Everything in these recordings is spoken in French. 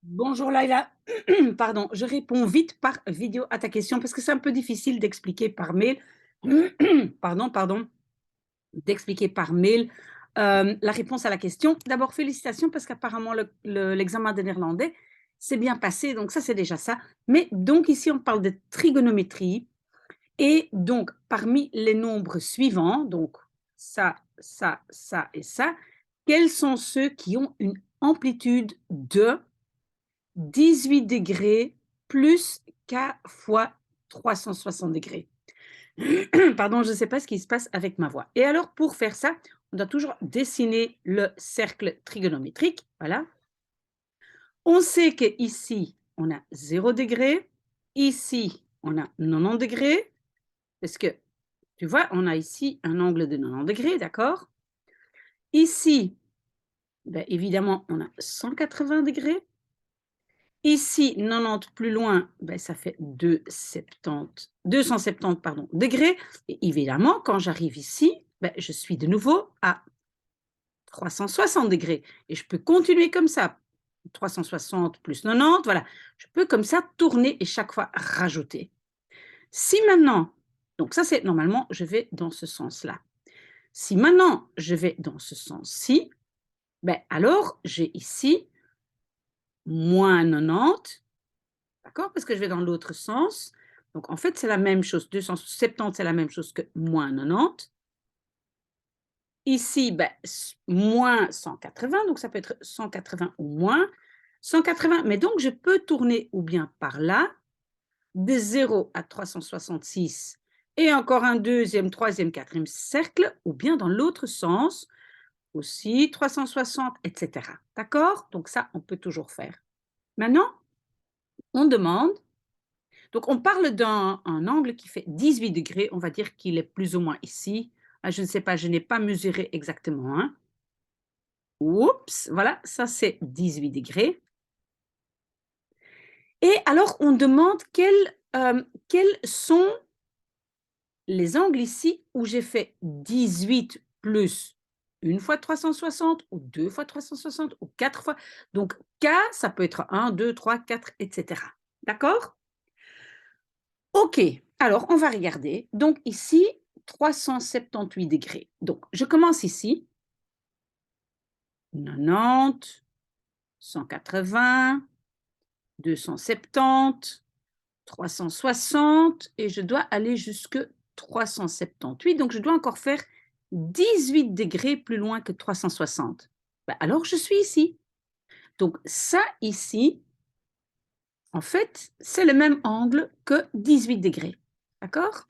Bonjour Laïla, pardon, je réponds vite par vidéo à ta question parce que c'est un peu difficile d'expliquer par mail, pardon, d'expliquer par mail la réponse à la question. D'abord, félicitations parce qu'apparemment l'examen de néerlandais s'est bien passé, donc ça c'est déjà ça. Mais donc ici on parle de trigonométrie et donc parmi les nombres suivants, donc ça et ça, quels sont ceux qui ont une amplitude de 18 degrés plus K fois 360 degrés. Pardon, je ne sais pas ce qui se passe avec ma voix. Et alors, pour faire ça, on doit toujours dessiner le cercle trigonométrique. Voilà. On sait qu'ici, on a 0 degré. Ici, on a 90 degrés. Parce que, tu vois, on a ici un angle de 90 degrés, d'accord? Ici, ben, évidemment, on a 180 degrés. Ici, 90 plus loin, ben, ça fait 270 pardon, degrés. Et évidemment, quand j'arrive ici, ben, je suis de nouveau à 360 degrés. Et je peux continuer comme ça. 360 plus 90, voilà. Je peux comme ça tourner et chaque fois rajouter. Si maintenant, donc ça c'est normalement, je vais dans ce sens-là. Si maintenant je vais dans ce sens-ci, ben, alors j'ai ici moins 90. D'accord? Parce que je vais dans l'autre sens. Donc, en fait, c'est la même chose. 270, c'est la même chose que moins 90. Ici, ben, moins 180, donc ça peut être 180 ou moins 180. Mais donc, je peux tourner ou bien par là, de 0 à 366, et encore un deuxième, troisième, quatrième cercle, ou bien dans l'autre sens, aussi 360, etc. D'accord? Donc ça, on peut toujours faire. Maintenant, on demande. Donc, on parle d'un angle qui fait 18 degrés. On va dire qu'il est plus ou moins ici. Ah, je ne sais pas, je n'ai pas mesuré exactement. Hein. Oups, voilà, ça c'est 18 degrés. Et alors, on demande quels sont les angles ici où j'ai fait 18 plus une fois 360 ou deux fois 360 ou quatre fois. Donc, K, ça peut être 1, 2, 3, 4, etc. D'accord? OK, alors on va regarder. Donc ici, 378 degrés. Donc je commence ici. 90, 180, 270, 360 et je dois aller jusque 378. Donc je dois encore faire 18 degrés plus loin que 360. Ben, alors je suis ici. Donc ça ici, en fait, c'est le même angle que 18 degrés. D'accord?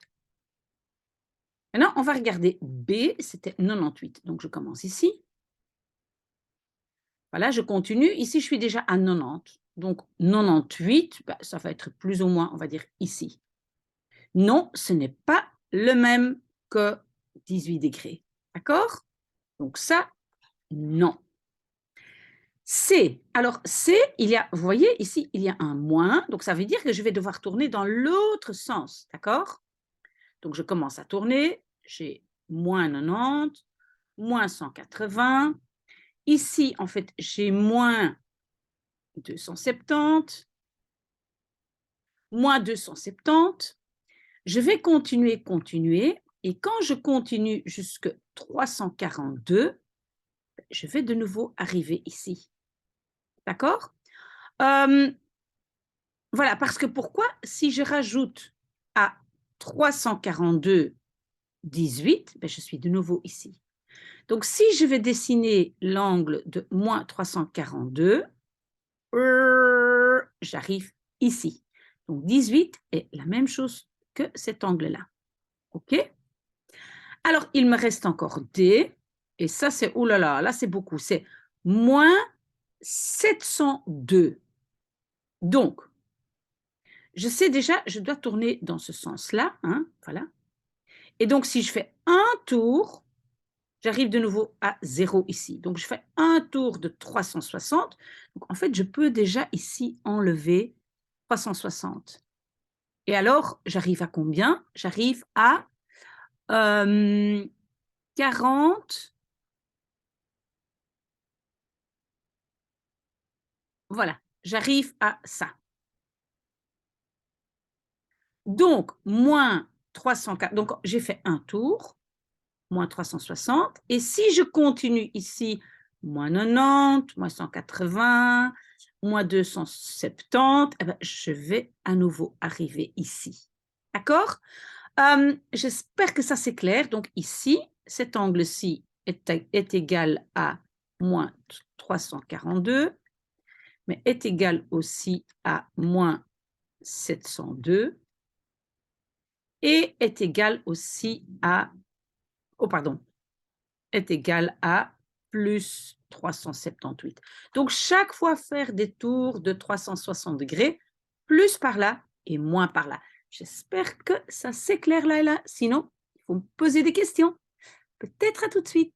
Maintenant, on va regarder B, c'était 98. Donc, je commence ici. Voilà, je continue. Ici, je suis déjà à 90. Donc, 98, bah, ça va être plus ou moins, on va dire, ici. Non, ce n'est pas le même que 18 degrés. D'accord? Donc, ça, non. C. Alors, C, il y a, vous voyez, ici, il y a un moins. Donc, ça veut dire que je vais devoir tourner dans l'autre sens. D'accord? Donc, je commence à tourner. J'ai moins 90, moins 180. Ici, en fait, j'ai moins 270, moins 270. Je vais continuer. Et quand je continue jusqu'à 342, je vais de nouveau arriver ici. D'accord? euh, Voilà, parce que pourquoi? Si je rajoute à 342 18, ben je suis de nouveau ici. Donc, si je vais dessiner l'angle de moins 342, j'arrive ici. Donc 18 est la même chose que cet angle-là. OK? Alors, il me reste encore D. Et ça, c'est, oh là c'est beaucoup. C'est moins 702. Donc, je sais déjà, je dois tourner dans ce sens-là. Hein, voilà. Et donc, si je fais un tour, j'arrive de nouveau à 0 ici. Donc, je fais un tour de 360. Donc, en fait, je peux déjà ici enlever 360. Et alors, j'arrive à combien? J'arrive à 40. Voilà. j'arrive à ça. Donc, moins 304, donc j'ai fait un tour, moins 360, et si je continue ici, moins 90, moins 180, moins 270, eh ben, je vais à nouveau arriver ici. D'accord? J'espère que ça c'est clair. Donc ici, cet angle-ci est égal à moins 342, mais est égal aussi à moins 702 et est égal aussi à, oh pardon, est égal à plus 378. Donc chaque fois faire des tours de 360 degrés, plus par là et moins par là. J'espère que ça s'éclaire là et là. Sinon, il faut me poser des questions. Peut-être à tout de suite.